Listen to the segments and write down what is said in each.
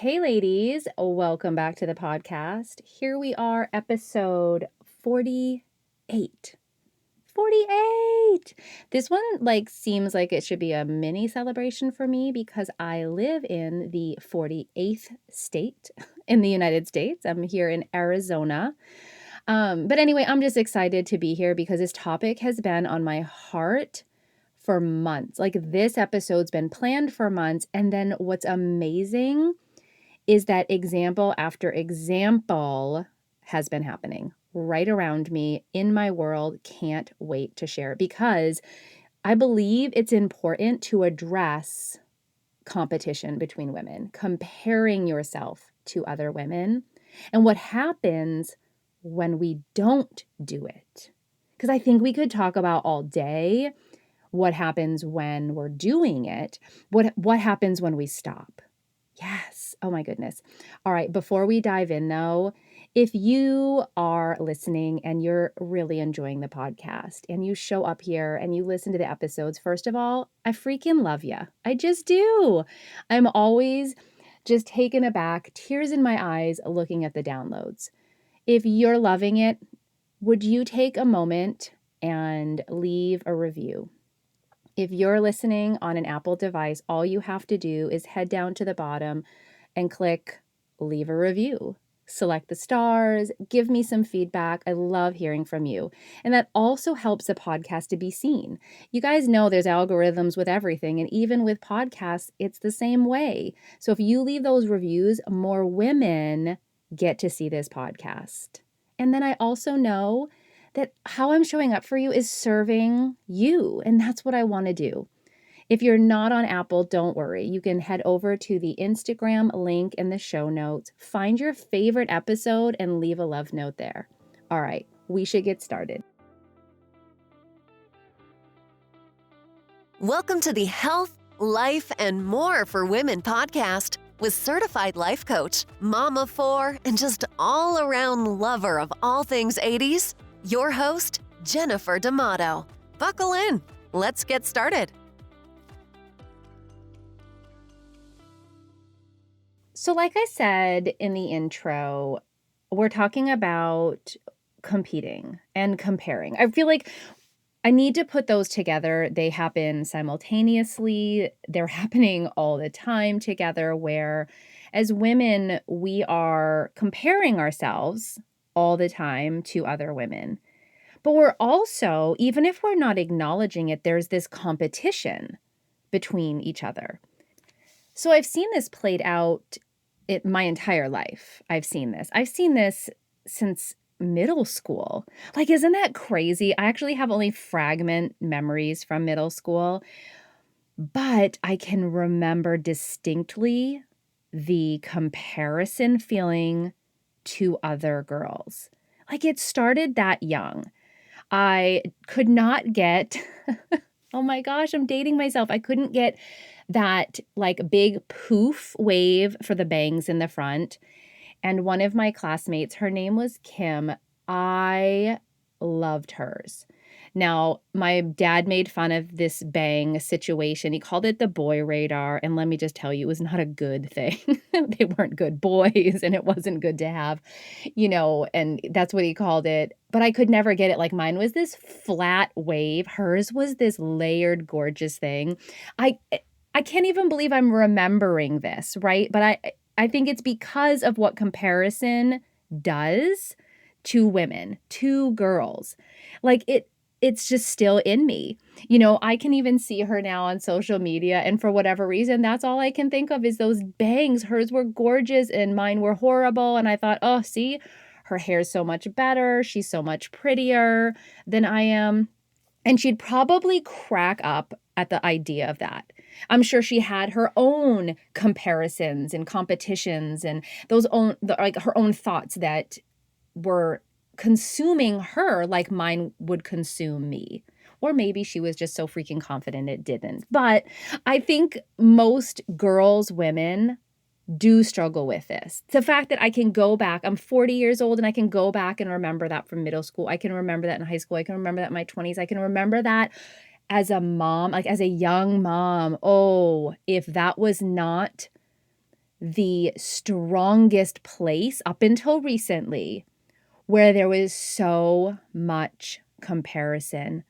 Hey, ladies, welcome back to the podcast. Here we are, episode 48. 48. This one seems like it should be a mini celebration for me because I live in the 48th state in the United States. I'm here in Arizona. But anyway, I'm just excited to be here because this topic has been on my heart for months. Like, this episode's been planned for months. And then what's amazing is that example after example has been happening right around me in my world. Can't wait to share it because I believe it's important to address competition between women, comparing yourself to other women, and what happens when we don't do it. Because I think we could talk about all day what happens when we're doing it, what happens when we stop. Yes. Oh my goodness. All right. Before we dive in though, if you are listening and you're really enjoying the podcast and you show up here and you listen to the episodes, first of all, I freaking love you. I just do. I'm always just taken aback, tears in my eyes, looking at the downloads. If you're loving it, would you take a moment and leave a review? If you're listening on an Apple device, all you have to do is head down to the bottom and click leave a review. Select the stars, give me some feedback. I love hearing from you. And that also helps the podcast to be seen. You guys know there's algorithms with everything, and even with podcasts, it's the same way. So if you leave those reviews, more women get to see this podcast. And then I also know that how I'm showing up for you is serving you. And that's what I want to do. If you're not on Apple, don't worry. You can head over to the Instagram link in the show notes, find your favorite episode, and leave a love note there. All right, we should get started. Welcome to the Health, Life, and More for Women podcast with certified life coach, mom of four, and just all-around lover of all things 80s. Your host, Jennifer D'Amato. Buckle in. Let's get started. So like I said in the intro, we're talking about competing and comparing. I feel like I need to put those together. They happen simultaneously. They're happening all the time together, where as women, we are comparing ourselves all the time to other women. But we're also, even if we're not acknowledging it, there's this competition between each other. So I've seen this played out my entire life. I've seen this since middle school. Like, isn't that crazy? I actually have only fragment memories from middle school, but I can remember distinctly the comparison feeling to other girls. Like, it started that young. I could not get, oh my gosh, I'm dating myself. I couldn't get that big poof wave for the bangs in the front. And one of my classmates, her name was Kim. I loved hers. Now, my dad made fun of this bang situation. He called it the boy radar. And let me just tell you, it was not a good thing. They weren't good boys, and it wasn't good to have, and that's what he called it. But I could never get it. Like, mine was this flat wave. Hers was this layered, gorgeous thing. I can't even believe I'm remembering this, right? But I think it's because of what comparison does to women, to girls. Like, it's just still in me. I can even see her now on social media, and for whatever reason, that's all I can think of is those bangs. Hers were gorgeous and mine were horrible. And I thought, oh, see, her hair's so much better. She's so much prettier than I am. And she'd probably crack up at the idea of that. I'm sure she had her own comparisons and competitions and her own thoughts that were consuming her like mine would consume me. Or maybe she was just so freaking confident it didn't. But I think most girls, women, do struggle with this. The fact that I can go back, I'm 40 years old and I can go back and remember that from middle school. I can remember that in high school. I can remember that in my 20s. I can remember that as a mom, like as a young mom. Oh, if that was not the strongest place up until recently where there was so much comparison.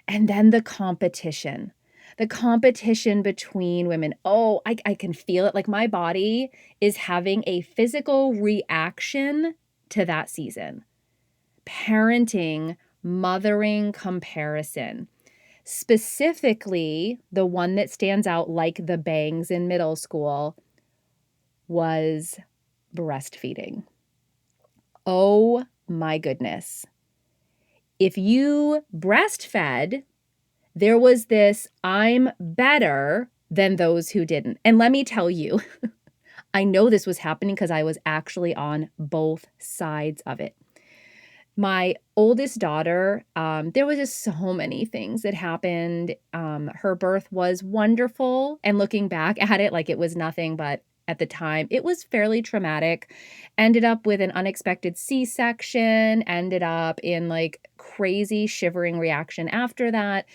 And then the competition between women. Oh, I can feel it. Like my body is having a physical reaction to that season. Parenting, mothering comparison. Specifically, the one that stands out like the bangs in middle school was breastfeeding. Oh my goodness. If you breastfed, there was this, I'm better than those who didn't. And let me tell you, I know this was happening because I was actually on both sides of it. My oldest daughter, there was just so many things that happened. Her birth was wonderful. And looking back at it, like it was nothing, but at the time, it was fairly traumatic. Ended up with an unexpected C-section, ended up in like crazy shivering reaction after that.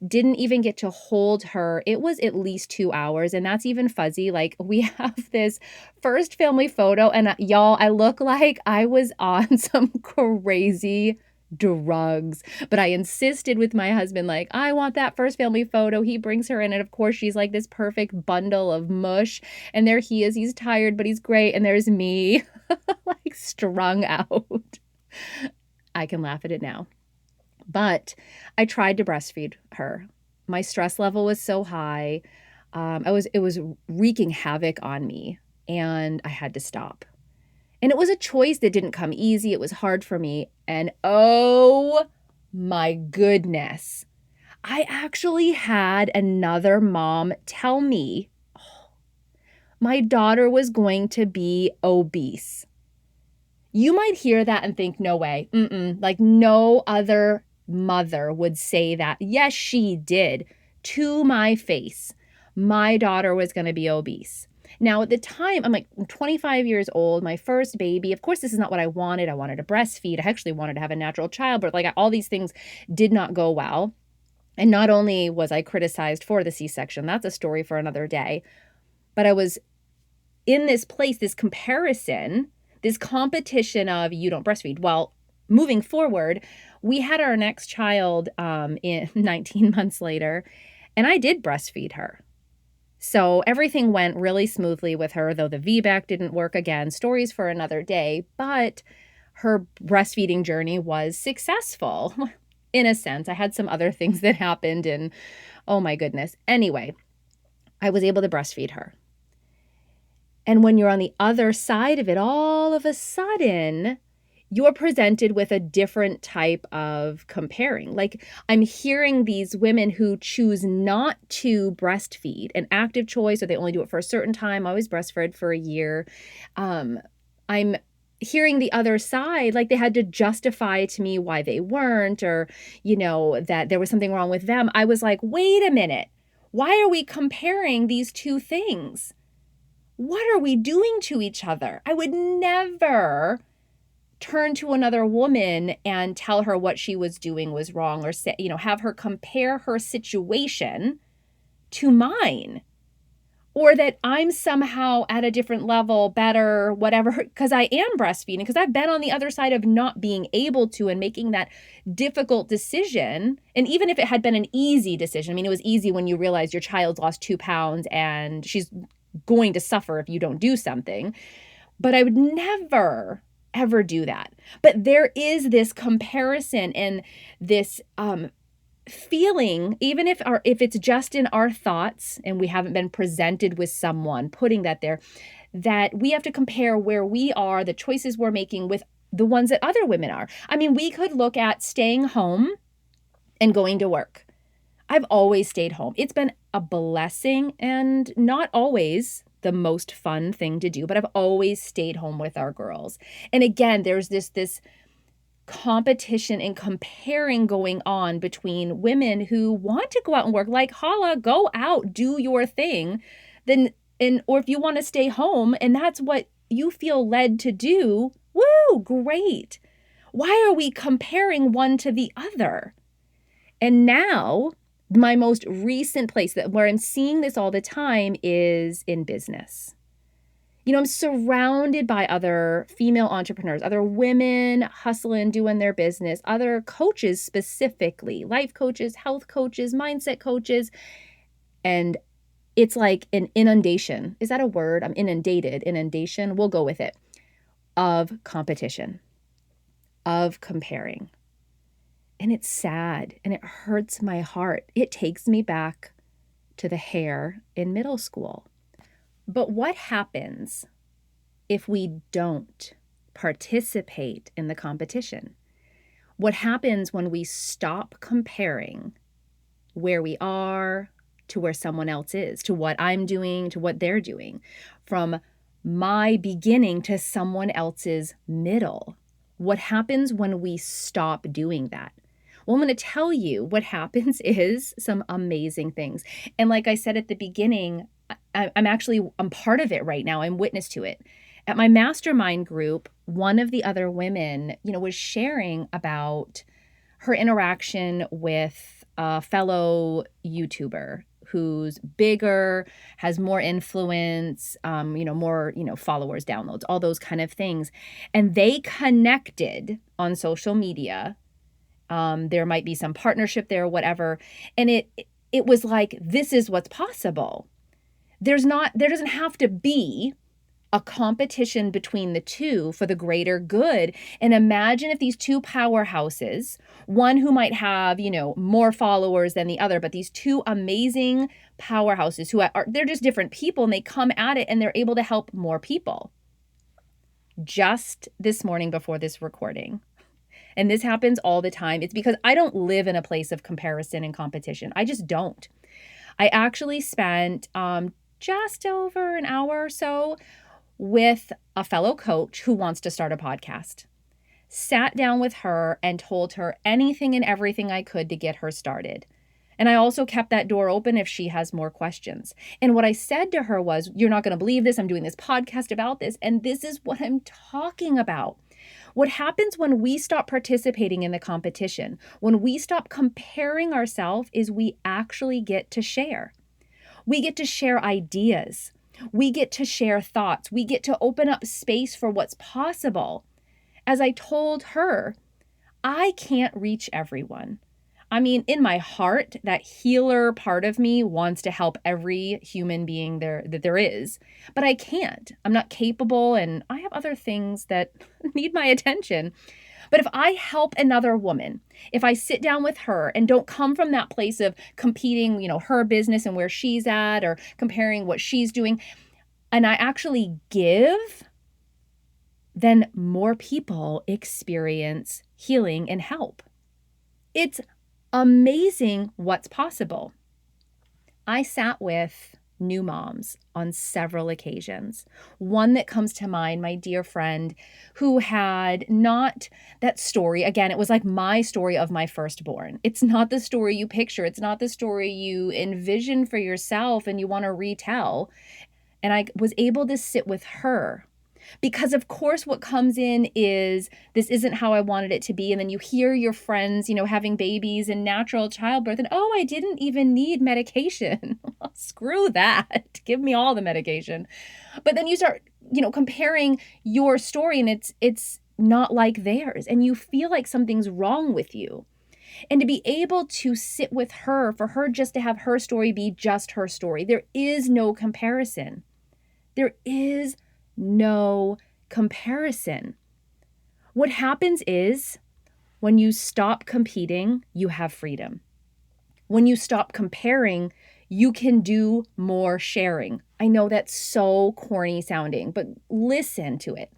Didn't even get to hold her. It was at least 2 hours, and that's even fuzzy. Like, we have this first family photo, and y'all, I look like I was on some crazy drugs. But I insisted with my husband, like, I want that first family photo. He brings her in, and of course, she's like this perfect bundle of mush. And there he is. He's tired, but he's great. And there's me, like, strung out. I can laugh at it now. But I tried to breastfeed her. My stress level was so high. It was wreaking havoc on me, and I had to stop. And it was a choice that didn't come easy. It was hard for me. And oh my goodness, I actually had another mom tell me my daughter was going to be obese. You might hear that and think, no way. Like no other mother would say that. Yes, she did. To my face. My daughter was going to be obese. Now, at the time, I'm 25 years old, my first baby. Of course, this is not what I wanted. I wanted to breastfeed. I actually wanted to have a natural childbirth. Like all these things did not go well. And not only was I criticized for the C-section, that's a story for another day, but I was in this place, this comparison, this competition of you don't breastfeed. Well, moving forward, we had our next child in 19 months later, and I did breastfeed her. So everything went really smoothly with her, though the VBAC didn't work again. Stories for another day, but her breastfeeding journey was successful. In a sense, I had some other things that happened, and oh my goodness. Anyway, I was able to breastfeed her. And when you're on the other side of it, all of a sudden, you're presented with a different type of comparing. Like I'm hearing these women who choose not to breastfeed, an active choice, or they only do it for a certain time. I was breastfed for a year. I'm hearing the other side, like they had to justify to me why they weren't, or, that there was something wrong with them. I was like, wait a minute. Why are we comparing these two things? What are we doing to each other? I would never turn to another woman and tell her what she was doing was wrong, or say, have her compare her situation to mine, or that I'm somehow at a different level, better, whatever, because I am breastfeeding, because I've been on the other side of not being able to and making that difficult decision. And even if it had been an easy decision, it was easy when you realize your child's lost 2 pounds and she's going to suffer if you don't do something. But I would never, ever do that. But there is this comparison and this feeling, even if it's just in our thoughts and we haven't been presented with someone putting that there, that we have to compare where we are, the choices we're making with the ones that other women are. We could look at staying home and going to work. I've always stayed home. It's been a blessing and not always the most fun thing to do, but I've always stayed home with our girls. And again, there's this competition and comparing going on between women who want to go out and work, like Hala, go out, do your thing, or if you want to stay home and that's what you feel led to do, woo, great. Why are we comparing one to the other? And now my most recent place where I'm seeing this all the time is in business. I'm surrounded by other female entrepreneurs, other women hustling, doing their business, other coaches specifically, life coaches, health coaches, mindset coaches. And it's like an inundation. Is that a word? I'm inundated. Inundation. We'll go with it. Of competition, of comparing. And it's sad and it hurts my heart. It takes me back to the hair in middle school. But what happens if we don't participate in the competition? What happens when we stop comparing where we are to where someone else is, to what I'm doing, to what they're doing, from my beginning to someone else's middle? What happens when we stop doing that? Well, I'm going to tell you what happens is some amazing things. And like I said at the beginning, I'm part of it right now. I'm witness to it. At my mastermind group, one of the other women, was sharing about her interaction with a fellow YouTuber who's bigger, has more influence, more, followers, downloads, all those kind of things. And they connected on social media. There might be some partnership there, whatever. And it was like, this is what's possible. There doesn't have to be a competition between the two for the greater good. And imagine if these two powerhouses, one who might have, more followers than the other, but these two amazing powerhouses they're just different people, and they come at it and they're able to help more people. Just this morning before this recording, and this happens all the time, it's because I don't live in a place of comparison and competition. I just don't. I actually spent just over an hour or so with a fellow coach who wants to start a podcast. Sat down with her and told her anything and everything I could to get her started. And I also kept that door open if she has more questions. And what I said to her was, you're not going to believe this. I'm doing this podcast about this. And this is what I'm talking about. What happens when we stop participating in the competition, when we stop comparing ourselves, is we actually get to share. We get to share ideas. We get to share thoughts. We get to open up space for what's possible. As I told her, I can't reach everyone. I mean, in my heart, that healer part of me wants to help every human being that there is, but I can't. I'm not capable, and I have other things that need my attention. But if I help another woman, if I sit down with her and don't come from that place of competing, her business and where she's at, or comparing what she's doing, and I actually give, then more people experience healing and help. It's amazing what's possible. I sat with new moms on several occasions. One that comes to mind, my dear friend who had not that story. Again, it was like my story of my firstborn. It's not the story you picture. It's not the story you envision for yourself and you want to retell. And I was able to sit with her. Because of course what comes in is, this isn't how I wanted it to be. And then you hear your friends, having babies and natural childbirth, and I didn't even need medication. Screw that. Give me all the medication. But then you start, comparing your story, and it's not like theirs. And you feel like something's wrong with you. And to be able to sit with her, for her just to have her story be just her story. There is no comparison. There is no comparison. What happens is, when you stop competing, you have freedom. When you stop comparing, you can do more sharing. I know that's so corny sounding, but listen to it.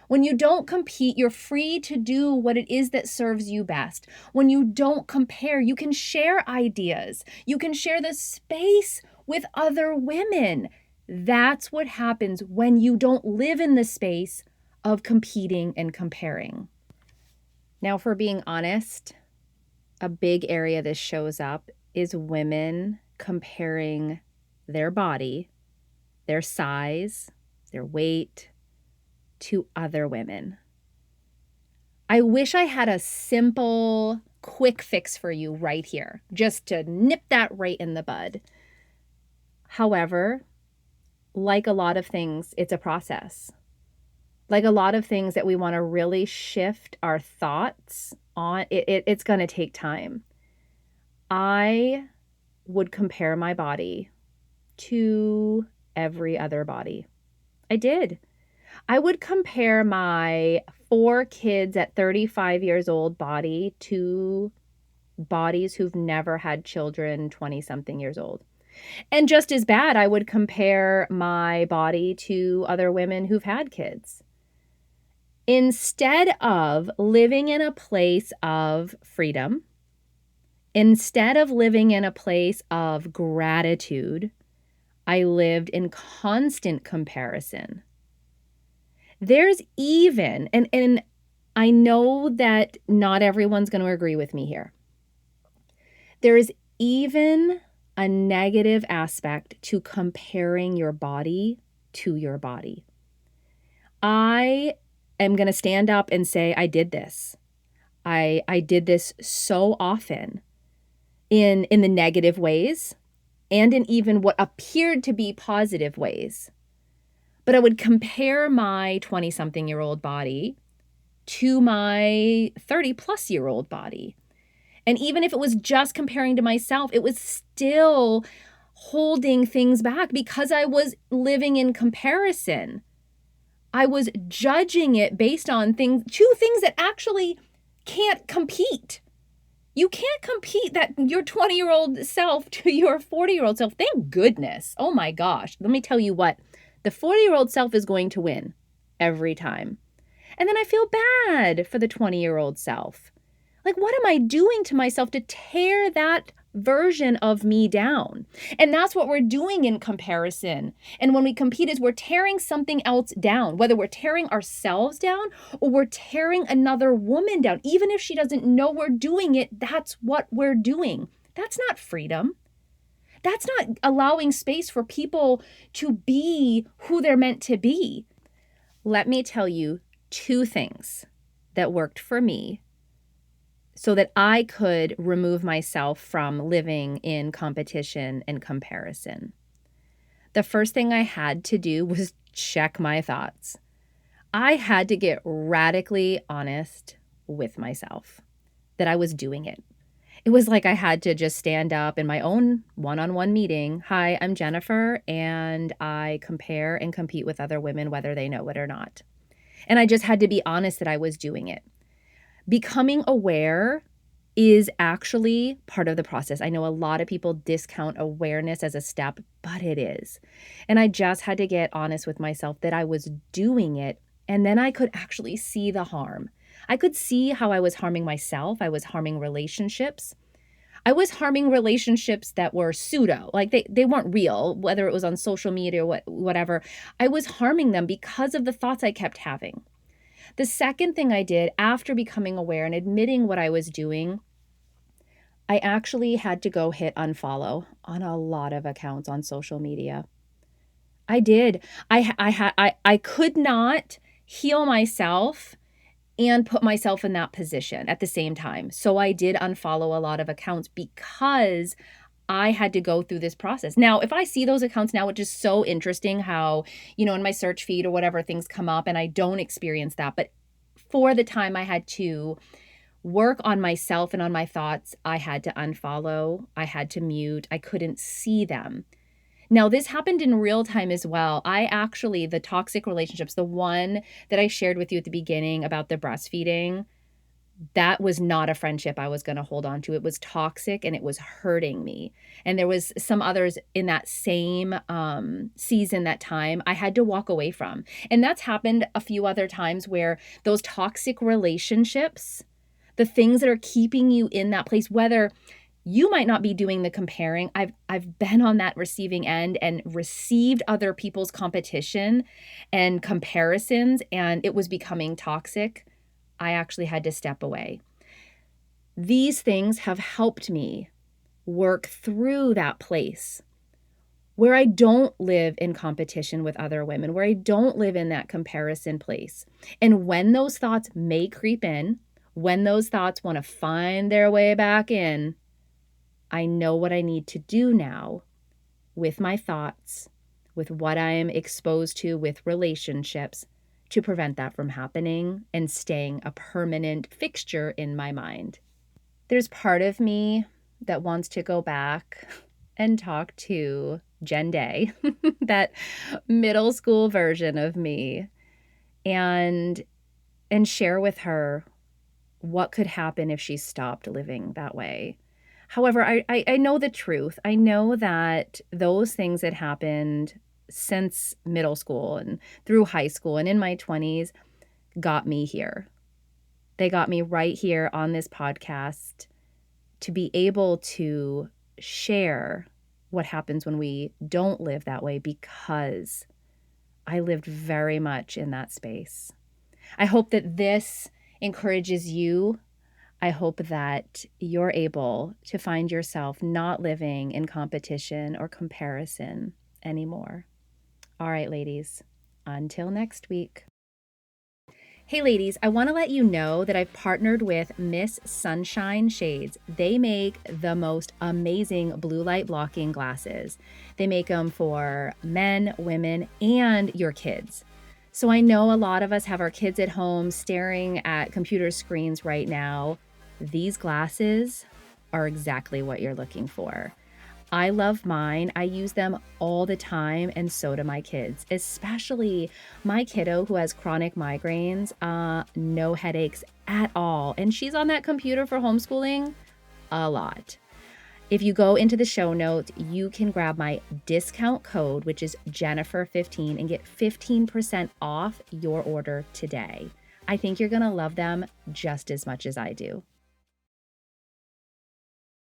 When you don't compete, you're free to do what it is that serves you best. When you don't compare, you can share ideas. You can share the space with other women. That's what happens when you don't live in the space of competing and comparing. Now, for being honest, a big area this shows up is women comparing their body, their size, their weight to other women. I wish I had a simple, quick fix for you right here, just to nip that right in the bud. However, like a lot of things, it's a process. Like a lot of things that we want to really shift our thoughts on, it's going to take time. I would compare my body to every other body. I did. I would compare my 4 kids at 35 years old body to bodies who've never had children 20 something years old. And just as bad, I would compare my body to other women who've had kids. Instead of living in a place of freedom, instead of living in a place of gratitude, I lived in constant comparison. There's even, and I know that not everyone's going to agree with me here. There is even a negative aspect to comparing your body to your body. I am going to stand up and say, I did this. I did this so often in the negative ways and in even what appeared to be positive ways. But I would compare my 20-something-year-old body to my 30-plus-year-old body. And even if it was just comparing to myself, it was still holding things back because I was living in comparison. I was judging it based on two things that actually can't compete. You can't compete that your 20-year-old self to your 40-year-old self. Thank goodness. Oh my gosh. Let me tell you what. The 40-year-old self is going to win every time. And then I feel bad for the 20-year-old self. Like, what am I doing to myself to tear that version of me down? And that's what we're doing in comparison. And when we compete is we're tearing something else down, whether we're tearing ourselves down or we're tearing another woman down. Even if she doesn't know we're doing it, that's what we're doing. That's not freedom. That's not allowing space for people to be who they're meant to be. Let me tell you 2 things that worked for me so that I could remove myself from living in competition and comparison. The first thing I had to do was check my thoughts. I had to get radically honest with myself that I was doing it. It was like I had to just stand up in my own one-on-one meeting. Hi, I'm Jennifer, and I compare and compete with other women, whether they know it or not. And I just had to be honest that I was doing it. Becoming aware is actually part of the process. I know a lot of people discount awareness as a step, but it is. And I just had to get honest with myself that I was doing it, and then I could actually see the harm. I could see how I was harming myself. I was harming relationships. I was harming relationships that were pseudo, like they weren't real, whether it was on social media or whatever. I was harming them because of the thoughts I kept having. The second thing I did after becoming aware and admitting what I was doing, I actually had to go hit unfollow on a lot of accounts on social media. I did. I could not heal myself and put myself in that position at the same time. So I did unfollow a lot of accounts because I had to go through this process. Now, if I see those accounts now, which is so interesting how, in my search feed or whatever, things come up and I don't experience that. But for the time I had to work on myself and on my thoughts, I had to unfollow, I had to mute, I couldn't see them. Now, this happened in real time as well. The toxic relationships, the one that I shared with you at the beginning about the breastfeeding, that was not a friendship I was going to hold on to. It was toxic and it was hurting me. And there was some others in that same season, that time, I had to walk away from. And that's happened a few other times where those toxic relationships, the things that are keeping you in that place, whether you might not be doing the comparing. I've been on that receiving end and received other people's competition and comparisons, and it was becoming toxic. I actually had to step away. These things have helped me work through that place where I don't live in competition with other women, where I don't live in that comparison place. And when those thoughts may creep in, when those thoughts want to find their way back in, I know what I need to do now with my thoughts, with what I'm exposed to with relationships to prevent that from happening and staying a permanent fixture in my mind. There's part of me that wants to go back and talk to Jen Day, that middle school version of me, and share with her what could happen if she stopped living that way. However, I know the truth. I know that those things that happened since middle school and through high school and in my 20s got me here. They got me right here on this podcast to be able to share what happens when we don't live that way, because I lived very much in that space. I hope that this encourages you. I hope that you're able to find yourself not living in competition or comparison anymore. All right, ladies, until next week. Hey ladies, I want to let you know that I've partnered with Miss Sunshine Shades. They make the most amazing blue light blocking glasses. They make them for men, women, and your kids. So I know a lot of us have our kids at home staring at computer screens right now. These glasses are exactly what you're looking for. I love mine. I use them all the time, and so do my kids, especially my kiddo who has chronic migraines, no headaches at all. And she's on that computer for homeschooling a lot. If you go into the show notes, you can grab my discount code, which is Jennifer15, and get 15% off your order today. I think you're going to love them just as much as I do.